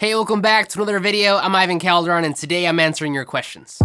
Hey, welcome back to another video. I'm Ivan Calderon, and today I'm answering your questions.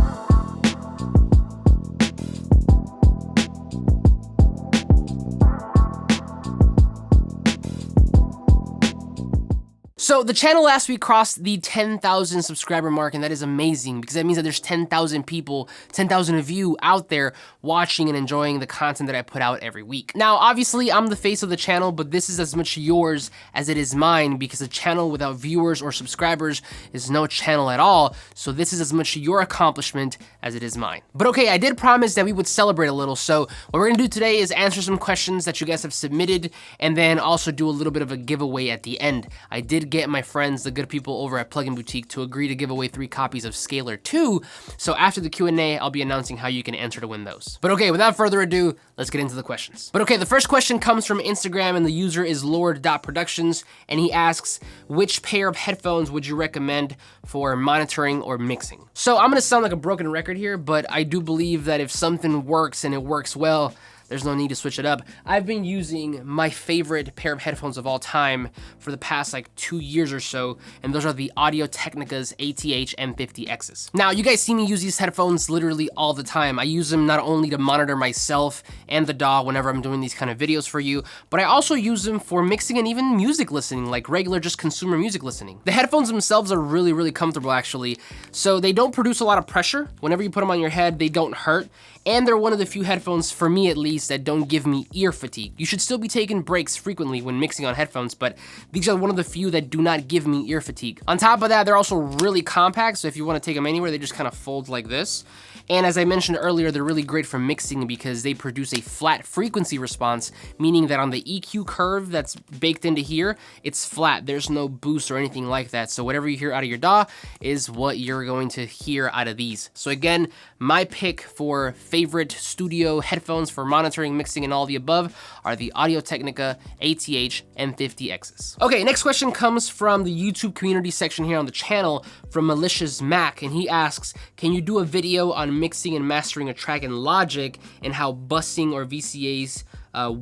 So the channel last week crossed the 10,000 subscriber mark, and that is amazing because that means that there's 10,000 people, 10,000 of you out there watching and enjoying the content that I put out every week. Now, obviously, I'm the face of the channel, but this is as much yours as it is mine because a channel without viewers or subscribers is no channel at all. So this is as much your accomplishment as it is mine. But okay, I did promise that we would celebrate a little. So what we're gonna do today is answer some questions that you guys have submitted and then also do a little bit of a giveaway at the end. I did get my friends, the good people over at Plugin Boutique, to agree to give away 3 copies of Scalar 2. So after the Q&A, I'll be announcing how you can enter to win those. But okay, without further ado, let's get into the questions. But okay, the first question comes from Instagram and the user is lord.productions and he asks, which pair of headphones would you recommend for monitoring or mixing? So I'm gonna sound like a broken record here, but I do believe that if something works and it works well, there's no need to switch it up. I've been using my favorite pair of headphones of all time for the past like 2 years or so, and those are the Audio-Technica's ATH M50Xs. Now, you guys see me use these headphones literally all the time. I use them not only to monitor myself and the DAW whenever I'm doing these kind of videos for you, but I also use them for mixing and even music listening, like regular just consumer music listening. The headphones themselves are really, really comfortable actually. So they don't produce a lot of pressure. Whenever you put them on your head, they don't hurt. And they're one of the few headphones, for me at least, that don't give me ear fatigue. You should still be taking breaks frequently when mixing on headphones, but these are one of the few that do not give me ear fatigue. On top of that, they're also really compact, so if you want to take them anywhere, they just kind of fold like this. And as I mentioned earlier, they're really great for mixing because they produce a flat frequency response, meaning that on the EQ curve that's baked into here, it's flat. There's no boost or anything like that. So whatever you hear out of your DAW is what you're going to hear out of these. So again, my pick for favorite studio headphones for monitoring, mixing, and all the above are the Audio-Technica ATH M50Xs. Okay, next question comes from the YouTube community section here on the channel from Malicious Mac, and he asks, can you do a video on mixing and mastering a track in Logic and how busing or VCAs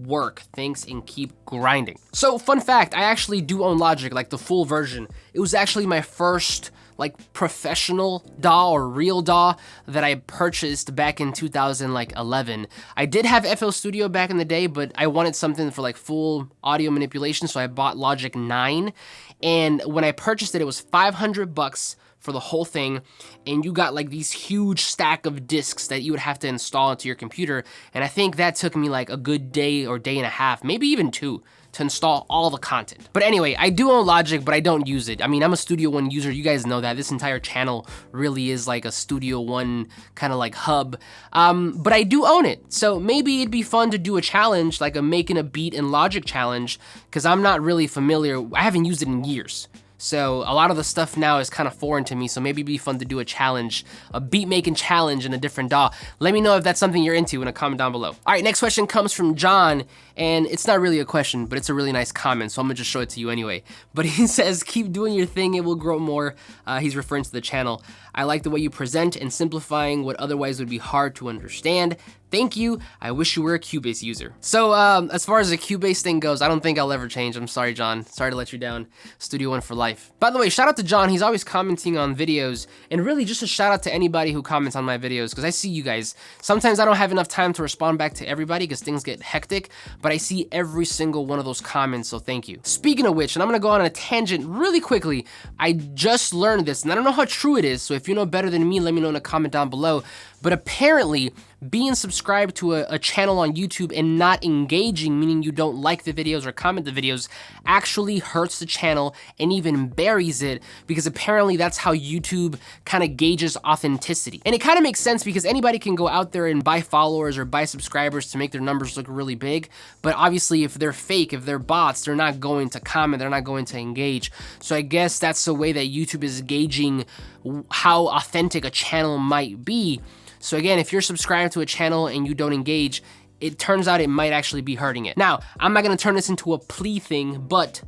work? Thanks and keep grinding. So fun fact, I actually do own Logic, like the full version. It was actually my first like professional DAW or real DAW that I purchased back in 2011. I did have FL Studio back in the day, but I wanted something for like full audio manipulation, so I bought Logic 9. And when I purchased it, it was 500 bucks for the whole thing, and you got like these huge stack of discs that you would have to install into your computer, and I think that took me like a good day or day and a half, maybe even 2, to install all the content. But anyway, I do own Logic, but I don't use it. I mean, I'm a Studio One user, you guys know that. This entire channel really is like a Studio One kind of like hub, but I do own it. So maybe it'd be fun to do a challenge, like a making a beat in Logic challenge, because I'm not really familiar, I haven't used it in years. So a lot of the stuff now is kind of foreign to me, so maybe it'd be fun to do a challenge, a beat making challenge in a different DAW. Let me know if that's something you're into in a comment down below. All right, next question comes from John, and it's not really a question, but it's a really nice comment, so I'm gonna just show it to you anyway. But he says, keep doing your thing, it will grow more. He's referring to the channel. I like the way you present and simplifying what otherwise would be hard to understand. Thank you. I wish you were a Cubase user. So as far as the Cubase thing goes, I don't think I'll ever change. I'm sorry, John. Sorry to let you down. Studio One for life. By the way, shout out to John. He's always commenting on videos, and really just a shout out to anybody who comments on my videos, because I see you guys. Sometimes I don't have enough time to respond back to everybody because things get hectic, but I see every single one of those comments, so thank you. Speaking of which, and I'm gonna go on a tangent really quickly, I just learned this, and I don't know how true it is, so if you know better than me, let me know in a comment down below, but apparently, being subscribed to a channel on YouTube and not engaging, meaning you don't like the videos or comment the videos, actually hurts the channel and even buries it, because apparently that's how YouTube kind of gauges authenticity. And it kind of makes sense because anybody can go out there and buy followers or buy subscribers to make their numbers look really big, but obviously if they're fake, if they're bots, they're not going to comment, they're not going to engage. So I guess that's the way that YouTube is gauging how authentic a channel might be. So again, if you're subscribed to a channel and you don't engage, it turns out it might actually be hurting it. Now, I'm not gonna turn this into a plea thing, but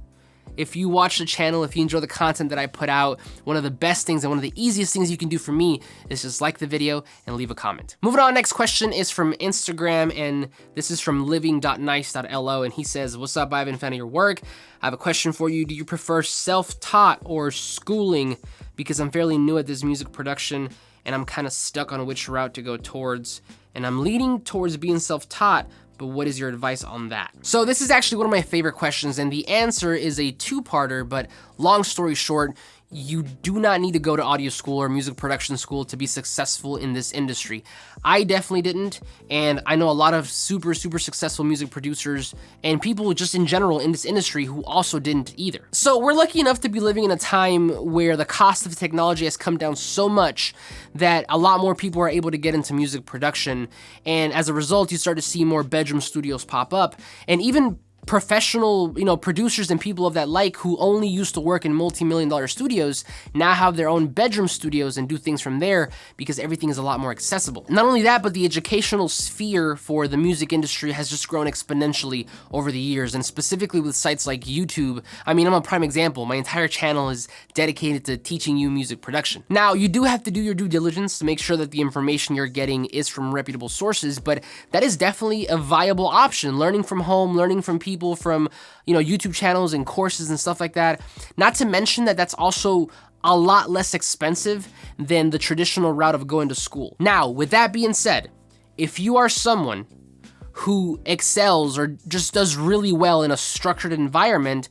if you watch the channel, if you enjoy the content that I put out, one of the best things and one of the easiest things you can do for me is just like the video and leave a comment. Moving on, next question is from Instagram, and this is from living.nice.lo, and he says, what's up, Ivan, fan of your work. I have a question for you. Do you prefer self-taught or schooling? Because I'm fairly new at this music production and I'm kind of stuck on which route to go towards. And I'm leaning towards being self-taught, but what is your advice on that? So this is actually one of my favorite questions, and the answer is a two-parter, but long story short, you do not need to go to audio school or music production school to be successful in this industry. I definitely didn't, and I know a lot of super successful music producers and people just in general in this industry who also didn't either. So we're lucky enough to be living in a time where the cost of technology has come down so much that a lot more people are able to get into music production, and as a result, you start to see more bedroom studios pop up, and even professional, producers and people of that like who only used to work in multi-million-dollar studios now have their own bedroom studios and do things from there because everything is a lot more accessible. Not only that, but the educational sphere for the music industry has just grown exponentially over the years, and specifically with sites like YouTube. I mean, I'm a prime example. My entire channel is dedicated to teaching you music production. Now, you do have to do your due diligence to make sure that the information you're getting is from reputable sources, but that is definitely a viable option. Learning from home, learning from people from, YouTube channels and courses and stuff like that. Not to mention that that's also a lot less expensive than the traditional route of going to school. Now, with that being said, if you are someone who excels or just does really well in a structured environment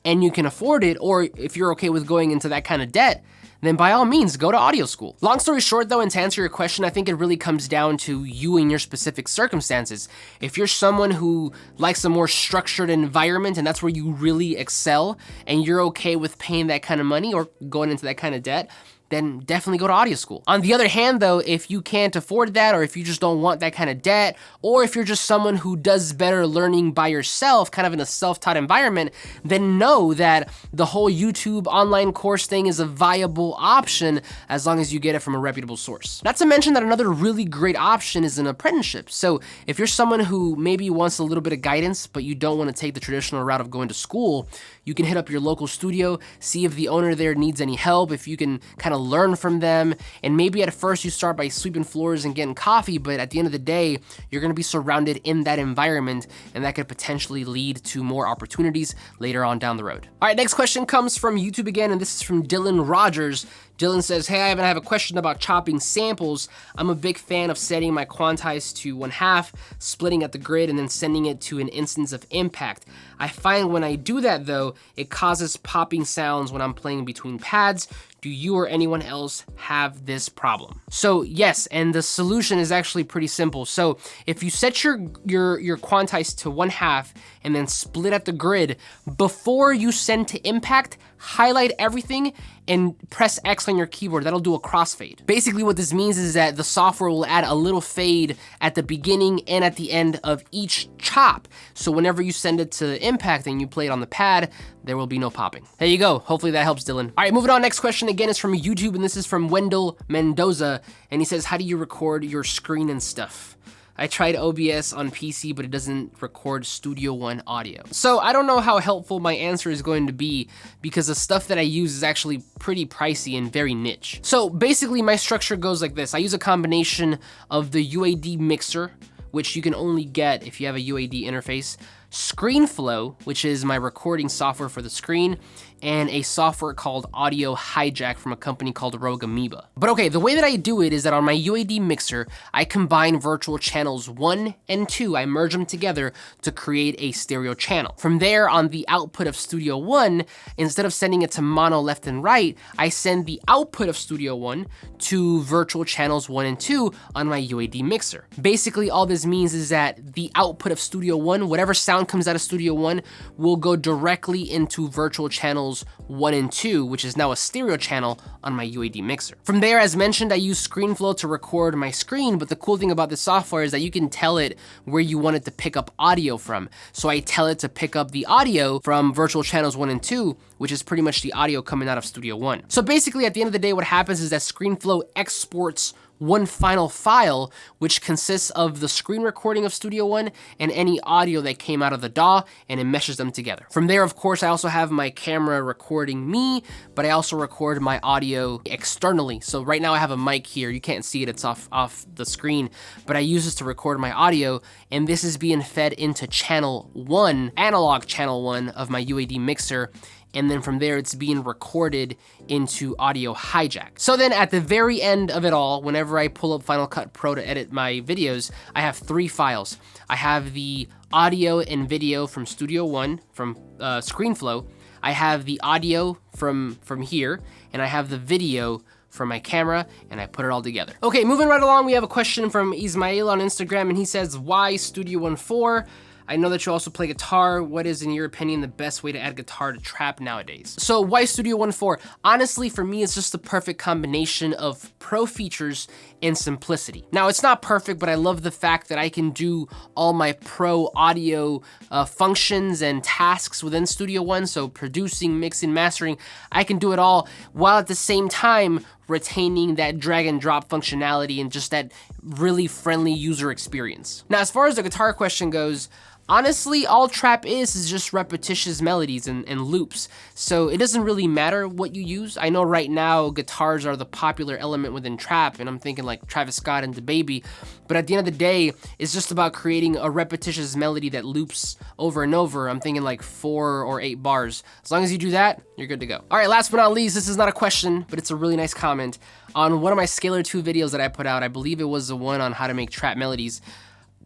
and you can afford it, or if you're okay with going into that kind of debt, then by all means, go to audio school. Long story short though, and to answer your question, I think it really comes down to you and your specific circumstances. If you're someone who likes a more structured environment and that's where you really excel, and you're okay with paying that kind of money or going into that kind of debt, then definitely go to audio school. On the other hand though, if you can't afford that, or if you just don't want that kind of debt, or if you're just someone who does better learning by yourself, kind of in a self-taught environment, then know that the whole YouTube online course thing is a viable option as long as you get it from a reputable source. Not to mention that another really great option is an apprenticeship. So if you're someone who maybe wants a little bit of guidance, but you don't want to take the traditional route of going to school, you can hit up your local studio, see if the owner there needs any help, if you can kind of learn from them, and maybe at first you start by sweeping floors and getting coffee, but at the end of the day, you're gonna be surrounded in that environment, and that could potentially lead to more opportunities later on down the road. All right, next question comes from YouTube again, and this is from Dylan Rogers. Dylan says, hey Ivan, I have a question about chopping samples. I'm a big fan of setting my quantize to 1/2, splitting at the grid, and then sending it to an instance of impact. I find when I do that though, it causes popping sounds when I'm playing between pads. Do you or anyone else have this problem? So yes, and the solution is actually pretty simple. So if you set your quantize to 1/2 and then split at the grid, before you send to impact, highlight everything and press X on your keyboard. That'll do a crossfade. Basically what this means is that the software will add a little fade at the beginning and at the end of each chop. So whenever you send it to impact and you play it on the pad, there will be no popping. There you go. Hopefully that helps, Dylan. All right, moving on. Next question again is from YouTube, and this is from Wendell Mendoza. And he says, how do you record your screen and stuff? I tried OBS on PC, but it doesn't record Studio One audio. So I don't know how helpful my answer is going to be because the stuff that I use is actually pretty pricey and very niche. So basically my structure goes like this. I use a combination of the UAD mixer, which you can only get if you have a UAD interface, ScreenFlow, which is my recording software for the screen, and a software called Audio Hijack from a company called Rogue Amoeba. But okay, the way that I do it is that on my UAD mixer, I combine virtual channels 1 and 2. I merge them together to create a stereo channel. From there, on the output of Studio One, instead of sending it to mono left and right, I send the output of Studio One to virtual channels 1 and 2 on my UAD mixer. Basically, all this means is that the output of Studio One, whatever sound comes out of Studio One, will go directly into virtual channels 1 and 2, which is now a stereo channel on my UAD mixer. From there, as mentioned, I use ScreenFlow to record my screen, but the cool thing about this software is that you can tell it where you want it to pick up audio from. So I tell it to pick up the audio from virtual channels 1 and 2, which is pretty much the audio coming out of Studio One. So basically, at the end of the day, what happens is that ScreenFlow exports one final file, which consists of the screen recording of Studio One and any audio that came out of the DAW, and it meshes them together. From there, of course, I also have my camera recording me, but I also record my audio externally. So right now I have a mic here. You can't see it, it's off the screen, but I use this to record my audio, and this is being fed into channel 1, analog channel 1 of my UAD mixer. And then from there, it's being recorded into Audio Hijack. So then at the very end of it all, whenever I pull up Final Cut Pro to edit my videos, I have 3 files. I have the audio and video from Studio One, from ScreenFlow. I have the audio from here, and I have the video from my camera, and I put it all together. Okay, moving right along, we have a question from Ismail on Instagram, and he says, why Studio One 4? I know that you also play guitar. What is, in your opinion, the best way to add guitar to trap nowadays? So why Studio One 4? Honestly, for me, it's just the perfect combination of pro features and simplicity. Now, it's not perfect, but I love the fact that I can do all my pro audio functions and tasks within Studio One. So producing, mixing, mastering, I can do it all while at the same time retaining that drag and drop functionality and just that really friendly user experience. Now, as far as the guitar question goes, honestly, all trap is just repetitious melodies and loops. So it doesn't really matter what you use. I know right now guitars are the popular element within trap, and I'm thinking like Travis Scott and DaBaby, but at the end of the day, it's just about creating a repetitious melody that loops over and over. I'm thinking like 4 or 8 bars. As long as you do that, you're good to go. All right, last but not least, this is not a question, but it's a really nice comment. On one of my Scalar 2 videos that I put out, I believe it was the one on how to make trap melodies,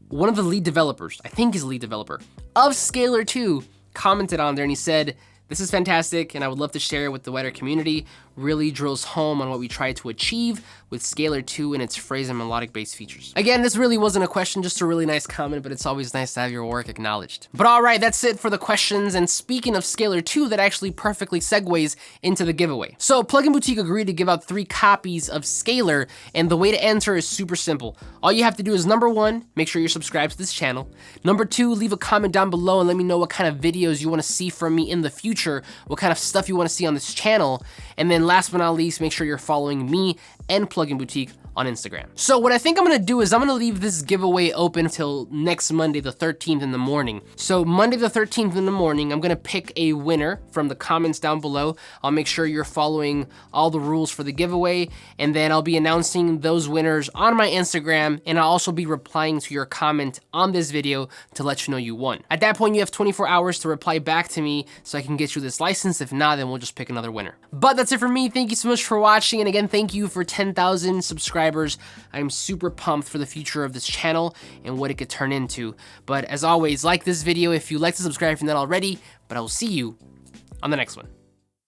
one of the lead developers, I think he's a lead developer, of Scalar 2 commented on there, and he said, this is fantastic, and I would love to share it with the wider community. Really drills home on what we try to achieve with Scalar 2 and its phrase and melodic based features. Again, this really wasn't a question, just a really nice comment, but it's always nice to have your work acknowledged. But all right, that's it for the questions. And speaking of Scalar 2, that actually perfectly segues into the giveaway. So Plugin Boutique agreed to give out 3 copies of Scalar, and the way to enter is super simple. All you have to do is, number 1, make sure you're subscribed to this channel. Number 2, leave a comment down below and let me know what kind of videos you want to see from me in the future, what kind of stuff you want to see on this channel. And then last but not least, make sure you're following me and Plugin Boutique on Instagram. So what I think I'm gonna do is I'm gonna leave this giveaway open until next Monday the 13th in the morning. So Monday the 13th in the morning, I'm gonna pick a winner from the comments down below. I'll make sure you're following all the rules for the giveaway, and then I'll be announcing those winners on my Instagram, and I'll also be replying to your comment on this video to let you know you won. At that point, you have 24 hours to reply back to me so I can get you this license. If not, then we'll just pick another winner. But that's it for me. Thank you so much for watching, and again, thank you for 10,000 subscribers. I'm super pumped for the future of this channel and what it could turn into. But as always, like this video if you like to subscribe if you're not already, but I will see you on the next one.